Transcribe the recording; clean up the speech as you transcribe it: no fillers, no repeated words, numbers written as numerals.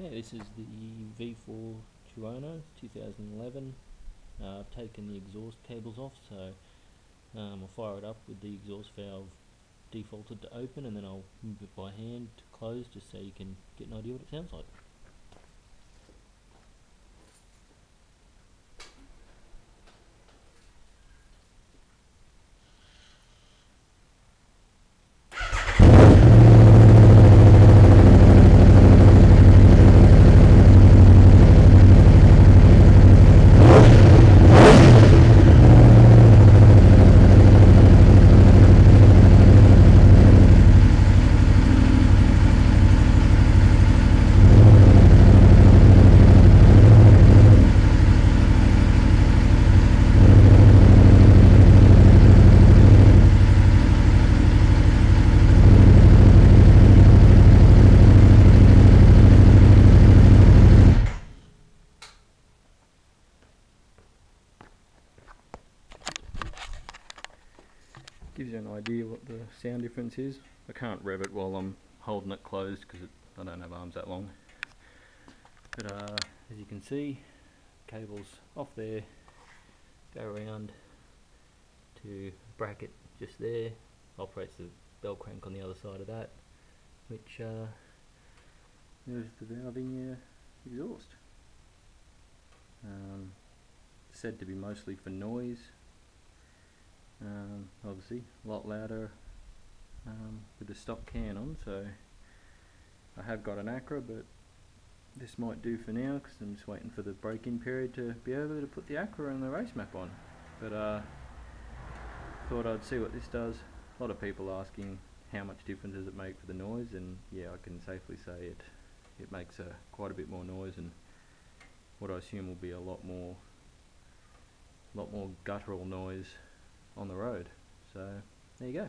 Yeah, this is the V4 Tuono 2011. I've taken the exhaust cables off, so I'll fire it up with the exhaust valve defaulted to open, and then I'll move it by hand to close just so you can get an idea what it sounds like. Gives you an idea what the sound difference is. I can't rev it while I'm holding it closed because I don't have arms that long. But as you can see, cables off there, go around to bracket just there, operates the bell crank on the other side of that, which moves the valve in your exhaust. Said to be mostly for noise. Obviously a lot louder with the stock can on, so I have got an APRC, but this might do for now because I'm just waiting for the break-in period to be over to put the APRC and the race map on. But thought I'd see what this does. A lot of people asking how much difference does it make for the noise, and yeah, I can safely say it makes quite a bit more noise, and what I assume will be a lot more guttural noise on the road. So there you go.